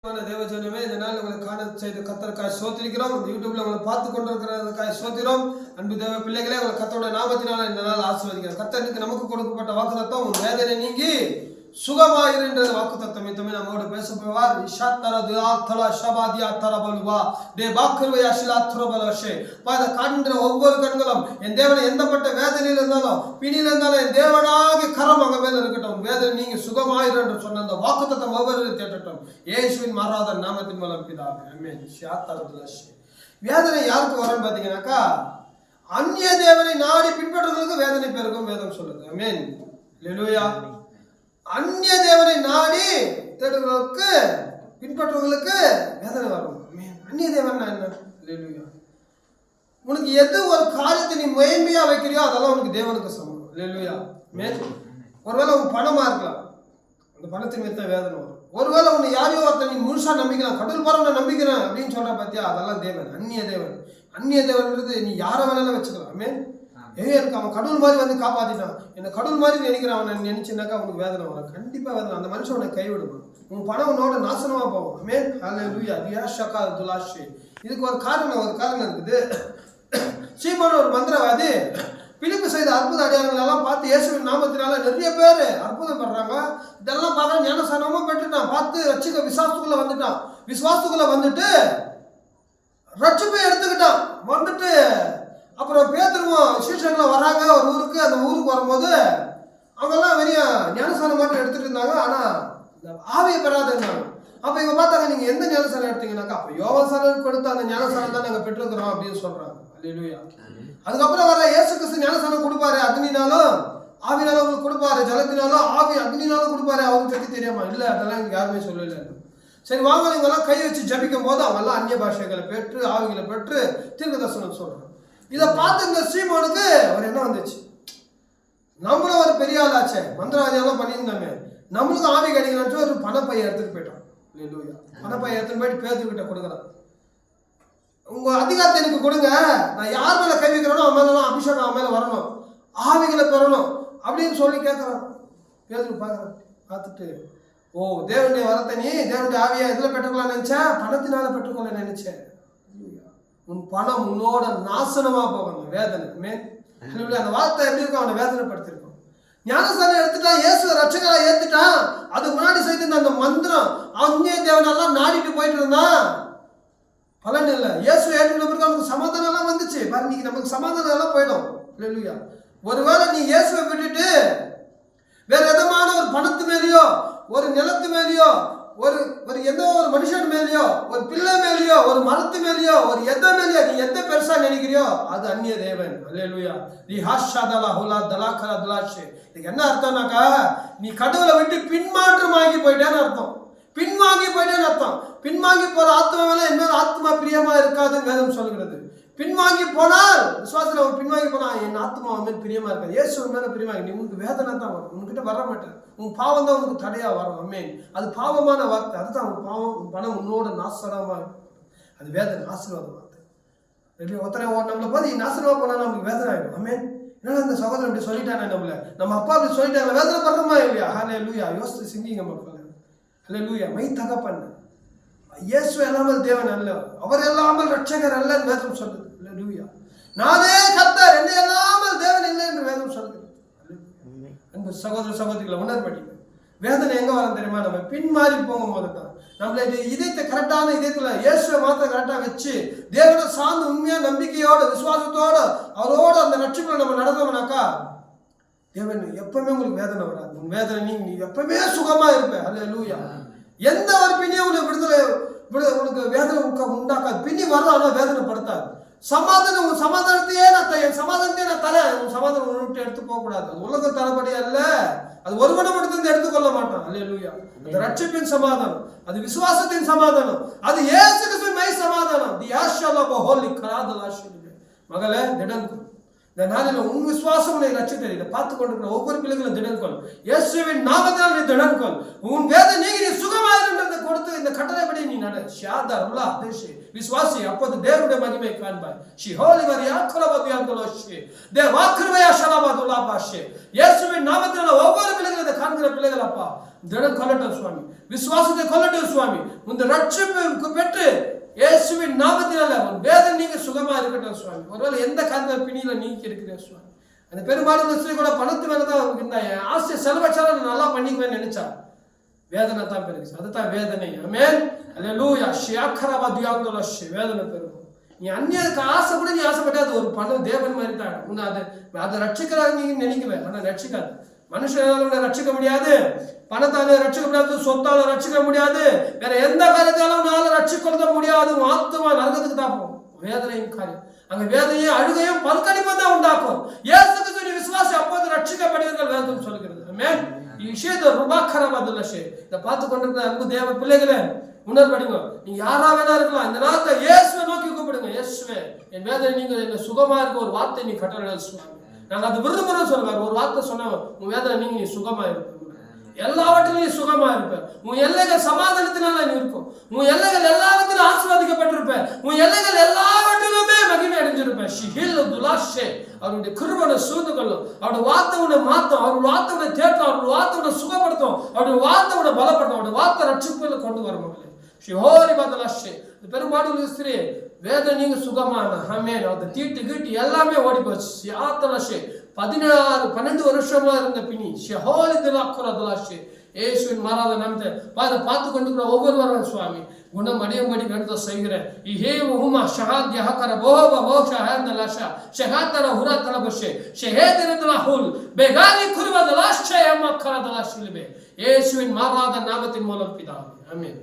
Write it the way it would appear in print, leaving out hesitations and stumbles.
தேவஜனமே, இந்த நாள் உங்களை காண செய்த கர்த்தருக்காய் ஸ்தோத்திரிக்கிறோம். யூடியூப்ல உங்களை பார்த்து கொண்டிருக்கிறதுக்காய் ஸ்தோத்திரம். அன்பு தேவ பிள்ளைகளே, உங்களை கர்த்தருடைய நாமத்தினால இந்த நாள் ஆசீர்வதிக்கிறோம். கர்த்தருக்கு நமக்கு கொடுக்கப்பட்ட வாக்குத்தத்தம், உன் வேதனை நீங்கி சுகமாயிருன்றது வாக்குத்தத்தம். இத்தமே நம்மோடு பேச போவார். காண்கிற ஒவ்வொரு கண்களும் என் தேவனை எந்தப்பட்ட வேதனையில் இருந்தாலும் பிணியில் இருந்தாலும் என் தேவனாகி கரம் அங்க மேல இருக்கட்டும். வேதனை நீங்க சுகமாயிரு என்று சொன்ன அந்த வாக்குத்தத்தம் ஒவ்வொரு தேட்டட்டும். இயேசுவின் மாறாத நாமத்தின் மூலம் பிதாவே, ஆமென். வேதனை யாருக்கு வரும்னு பாத்தீங்கன்னாக்கா, அந்நிய தேவனை நாடி பின்பற்றுவதற்கு வேதனை பெருகும் வேதம் சொல்லுது. ஆமென். அல்லேலூயா. அந்நிய தேவனை நாடி தேடுவதற்கு பின்பற்றுவதற்கு வேதனை வரும். அந்நிய தேவன் என்ன? அல்லேலூயா. உனக்கு எது ஒரு காரியத்தை நீ முயற்சியா வைக்கிறியோ அதெல்லாம் உனக்கு தேவனுக்கு சமம். அல்லேலூயா. ஒருவேளை உன் பணமா இருக்கலாம், அந்த பணத்தின் மீது தான் வேதனை வரும். ஒருவேளை உன்னை யாரையோ ஒருத்தர் நீ முழுசா நம்பிக்கலாம், கடவுள் பாரு நான் நம்பிக்கிறேன் அப்படின்னு சொல்ற பாத்தியா, அதெல்லாம் தேவன். அந்நிய தேவன். அந்நிய தேவன்றது நீ யாரை வேணாலும் வச்சுக்கலாம். ஆமென். எனக்கு அவன் கடவுள் மாதிரி வந்து காப்பாத்திட்டான், என்ன கடவுள் மாதிரி நினைக்கிறான் அவன் நினைச்சுனாக்கா அவனுக்கு வேதனை வரும். கண்டிப்பா வேதனை. அந்த மனுஷன் உன்னை கைவிடுவான். உன் பணம் உன்னோட நாசனமா போகும். ஆமென். ஹல்லேலூயா. தியாஷகா துலாஷே. இதுக்கு ஒரு காரணம் இருக்குது. சீமோன் ஒரு மந்திரவாதி பிலிப்பு செய்த அற்புத அடையாளங்கள் எல்லாம் பார்த்து இயேசுவின் நாமத்தினால நிறைய பேர் அற்புதம் பண்றாங்க. இதெல்லாம் பார்க்க ஞானசானமும் பெற்றுட்டான். பார்த்து ரட்சிக்க விசுவாசத்துக்குள்ள வந்துட்டு ரட்சிப்பை எடுத்துக்கிட்டான். வந்துட்டு அப்புறம் பேதுருவும் சீஷர்களும் வராங்க ஒரு ஊருக்கு. அந்த ஊருக்கு வரும்போது அவங்கெல்லாம் வெளிய ஞானசானம் மட்டும் எடுத்துட்டு இருந்தாங்க, ஆனா இந்த ஆவியை பெறாத இருந்தாங்க. அப்ப இவங்க பார்த்தாங்க, நீங்க எந்த ஞானசானம் எடுத்தீங்கன்னாக்கா, அப்ப யோவான் கொடுத்த அந்த ஞானசானம் தான் நாங்க பெற்றுக்கிறோம் அப்படின்னு சொல்றாங்க. அல்லேலூயா. அதுக்கப்புறம் வர இயேசு கிறிஸ்து ஞானசானம் கொடுப்பாரு. அக்னினாலும் ஆவினாலும் உங்களுக்கு கொடுப்பாரு, ஜலத்தினாலும் ஆவி அக்னினாலும் கொடுப்பாரு. அவருக்கு பற்றி தெரியாமா? இல்ல, அதெல்லாம் எனக்கு யாருமே சொல்லல. சரி வாங்க, இவங்கெல்லாம் கை வச்சு ஜபிக்கும் போது அவங்க எல்லாம் அந்நிய பாஷைகளை பெற்று ஆவிகளை பெற்று தீர்க்க தரிசனம் சொல்றாங்க. இதை பார்த்து இந்த சீமோனுக்கு ஒரு என்ன வந்துச்சு, நம்மளும் ஒரு பெரிய ஆளாச்சே, மந்திரவாதியெல்லாம் பண்ணியிருந்தாங்க, நம்மளுக்கும் ஆவி கிடைக்கலான்னு ஒரு பணப்பையை எடுத்துட்டு போயிட்டான். அல்லேலூயா. பணப்பையை எடுத்துட்டு போயிட்டு பேதுருக்கிட்ட கொடுக்குறான். உங்க அதிகாரத்தை எனக்கு கொடுங்க, நான் யார் மேல கை வைக்கிறேனோ அவன் மேலாம் அபிஷேகம் அவன் மேல வரணும், ஆவிகளை பெறணும் அப்படின்னு சொல்லி கேட்கறான். பேதுரு பார்க்கறான். பார்த்துட்டு, ஓ தேவனுடைய வரத்தை நீ தேவனுடைய ஆவியா எதுல பெற்றுக்கொள்ள நினைச்சேன்? பணத்தினால பெற்றுக்கொள்ள நினைச்சேன். உன் பணம் உன்னோட நாசனமா போகணும். வேதனை. அந்த வார்த்தை எப்படி இருக்கும்? அவனை வேதனைப்படுத்திருக்கும். ஞானசானம் எடுத்துட்டான், இயேசு ரட்சகரா ஏத்துட்டான். அதுக்கு முன்னாடி செய்து அந்த மந்திரம் அந்நிய தேவனெல்லாம் நாடிட்டு போயிட்டு இருந்தான். பலன் இல்லை. இயேசு ஏற்றுக்கிட்ட பிறகு அவனுக்கு சமாதானம் எல்லாம் வந்துச்சு. பாரு, நீங்க நமக்கு சமாதானம் எல்லாம் போயிடும். அல்லேலூயா. ஒருவேளை நீ இயேசுவை விட்டுட்டு வேற எதமான ஒரு பணத்து மேலேயோ ஒரு நிலத்து மேலேயோ ஒரு எந்த ஒரு மனுஷன் மேலேயோ ஒரு பிள்ளை மேலேயோ ஒரு மரத்து மேலேயோ ஒரு எதை மேலேயோ நீ எதை பெருசா நினைக்கிறியோ அது அந்நிய தேவன். அல்லேலூயா. இதுக்கு என்ன அர்த்தம்னாக்கா, நீ கடவுளை விட்டு பின்மாற்றமாகி போயிட்டேன்னு அர்த்தம். பின்வாங்கி போயிட்டேன்னு அர்த்தம். பின்வாங்கி போற ஆத்மா மேல இன்னொரு ஆத்மா பிரியமா இருக்காதுன்னு வேதம் சொல்லுகிறது. பின்வாங்கி போனால் விசுவாசத்துல அவன் பின்வாங்கி போனா என் ஆத்மா அவன் மேல பிரியமா இருக்காது. இயேசு மேல பிரியமா நீ உனக்கு வேதனை தான் வரும். உன்கிட்ட வர மாட்டேன். உன் பாவம் தான் உனக்கு தடையா வரும். அமேன். அது பாவமான வார்த்தை. அதுதான் உன் பாவம். உன் பணம் உன்னோட நாசனமா இருக்கும். அது வேதனை. ஆசீர்வாத வார்த்தை. ஒருத்தனை நம்மளை பார்த்து நாசனமா போனா நமக்கு வேதனை ஆயிடும். அமேன். என்னன்னா இந்த சகோதரன் இப்படி சொல்லிட்டானே, நம்மள நம்ம அப்பா அப்படி சொல்லிட்டாங்க, வேதனை பண்றோமா இல்லையா? ஹல்லேலூயா. யோசித்து சிந்திங்க மக்கள். ஹல்லேலூயா. மை தகப்பன் இயேசு இல்லாமல் தேவன் அல்ல, அவர் இல்லாமல் ரட்சகர் அல்லன்னு வேதம் சொல்லுது. அல்லேலூயா. நானே கர்த்தர், என்னை இல்லாமல் தேவன் இல்லை என்று வேதம் சொல்லுது. அன்பு சகோதர சகோதரிகளை உணர்படி வேதனை எங்க வரும் தெரியுமா? நம்ம பின்மாறி போகும் போது தான். நம்மள இதயத்தை கரெக்டான இதயத்துல இயேசுவை மாத்திரம் கரெக்டா வச்சு தேவனை சார்ந்து உண்மையா நம்பிக்கையோட விசுவாசத்தோட அவரோட அந்த ரட்சிப்புல நம்ம நடந்தோம்னாக்கா தேவன் எப்பவுமே உங்களுக்கு வேதனை வராது. உன் வேதனை நீ எப்பவுமே சுகமா இருப்ப. அல்லேலூயா. எந்த ஒரு பின்னியும் உனக்கு உனக்கு வேதனை உண்டாக்காது. பின்னி வரும், ஆனா வேதனை படுத்தாது. சமாதானம், உன் சமாதானத்தையே என் சமாதானத்தையே நான் தரேன். உன் சமாதானம் விட்டு எடுத்து போக கூடாது. உலக தரப்படியா இல்ல, அது ஒருவனை மட்டும் எடுத்துக்கொள்ள மாட்டான். அல்லேலூயா. அந்த ரட்சிப்பின் சமாதானம், அது விசுவாசத்தின் சமாதானம், அது இயேசு கிறிஸ்துவின் மை சமாதானம். மகளே, திடன் கொள். இந்த நாளில் உன் விசுவாசம் உன்னை ரட்சித்தது. இதை பார்த்து கொண்டிருக்கிற ஒவ்வொரு பிள்ளைகளும் திடன் கொள். இயேசுவின் நாமத்தினால் நீ திடன் கொள். உன் வேதனை நீங்கி நீ சுகமாயிருந்ததை கொடுத்து இந்த கட்டளைப்படி நீ நட. விசுவாசி, அப்போது தேவனுடைய மகிமை காண்பாய். இயேசுவின் நாமத்தினால் ஒவ்வொரு பிள்ளைகளும் இதை காண்கிற பிள்ளைகள் அப்பா திடம் கொள்ளட்டும் சுவாமி, விசுவாசத்தை கொள்ளட்டும் சுவாமி. இந்த ரட்சிப்பு பெற்று இயேசுவின் நாமத்தினால உன் வேதனை நீங்க சுகமா இருக்கட்டும் சுவாமி. ஒருவேளை எந்த காரண பிணியில நீக்கி இருக்கிறேன் சுவாமி. அந்த பெரும்பாலும் ஸ்திரீ கூட பணத்து மேலதான் இருந்தா, ஆசை செலவச்சாலும் நல்லா பண்ணிக்குவேன்னு நினைச்சா வேதனை தான் பெருகுச்சு. அதுதான் வேதனை. ஆமென், அல்லேலூயா. ஷியாக்கரபதியாங்கலஷ் வேதனை பெருகும். நீ அந்நியருக்கு ஆசை கூட நீ ஆசைப்பட்டா அது ஒரு பணம் தேவன் மாதிரி தான். உன்னை அதை ரட்சிக்கிறாங்க நீங்க நினைக்குவேன், ஆனா ரட்சிக்காது. மனுஷனால ரட்சிக்க முடியாது, பணத்தால ரட்சிக்க முடியாது, சொத்தால ரட்சிக்க முடியாது, வேற எந்த காரியத்தாலும் உன்னால ரட்சிக்க முடியாது. ஆத்மா நரகத்துக்கு தான் போகும். வேதனையும் காரியம் அங்க வேதனையும் அழுகையும் பல்கடிப்பும் தான் உண்டாக்கும். இயேசுக்கு சொல்லி விசுவாசி அப்போது ரட்சிக்கப்படுவீர்கள் வேதம் சொல்கிறது. ஆமென். விஷயத்தை ருபாக்கரபதுலஷே இதை பார்த்து கொண்டிருக்கிற அன்பு தேவ பிள்ளைகளே உணர்வடிங்க. நீங்க யாரா வேணா இருக்கலாம், இந்த நாளை இயேசுவை நோக்கி கூப்பிடுங்க. இயேசுவே என் வேதனை நீங்க என்ன சுகமா இருக்க ஒரு வார்த்தை நீ கட்டளை சுவாமி. நாங்க அது விருதுமுறை சொல்லுவார். ஒரு வார்த்தை சொன்ன உன் வேதனை நீங்க நீ சுகமா இருப்ப, எல்லாவற்றிலும் நீ சுகமா இருப்ப. உன் எல்லைகள் சமாதானத்தினால நீ இருக்கும். உன் எல்லைகள் எல்லாவற்றிலும் ஆசீர்வதிக்கப்பட்டிருப்ப. உன் எல்லைகள் எல்லாவற்றிலுமே மகிமை அடைஞ்சிருப்ப. ஷிஹில் துலாஷே அவருடைய கிருபையை சூழ்ந்து கொள்ளும். அவருடைய வார்த்தை உன்னை மாற்றும், அவருடைய வார்த்தை உன்னை தேற்றும், அவருடைய வார்த்தை உன்னை சுகப்படுத்தும், அவருடைய வார்த்தை உன்னை பலப்படுத்தும், அவருடைய வார்த்தை ரட்சிப்புல கொண்டு வரும். ஷிஹோரி பதலாஷே பெரும்பாலும் ஸ்திரீ வேதனை நீங்க சுகமான ஆமென். அந்த தீட்டு கீட்டு எல்லாமே ஓடி போச்சு. சியாத்தலஷே 12 வருஷமா இருந்த பிணி ஷஹோலி திலாக்குரதலாஷே இயேசுவின் மாறாத நாமத்தை பார்த்து கொண்டிருக்கிற ஒவ்வொருவரும் சுவாமி குணம் அடையும்படி வேண்டுதல் செய்கிறேன். இஹே உமா ஷஹாத் யஹகர போஹப போஷஹன் லஷா ஷஹாத்தர ஹுரத்தல பஷே ஷஹேதிரதல ஹுல் பெகாலி குர்வதலாஷே அம்மக்கரதலாஷில்பே இயேசுவின் மாறாத நாமத்தின் மூலம் பிதாவே ஆமென்.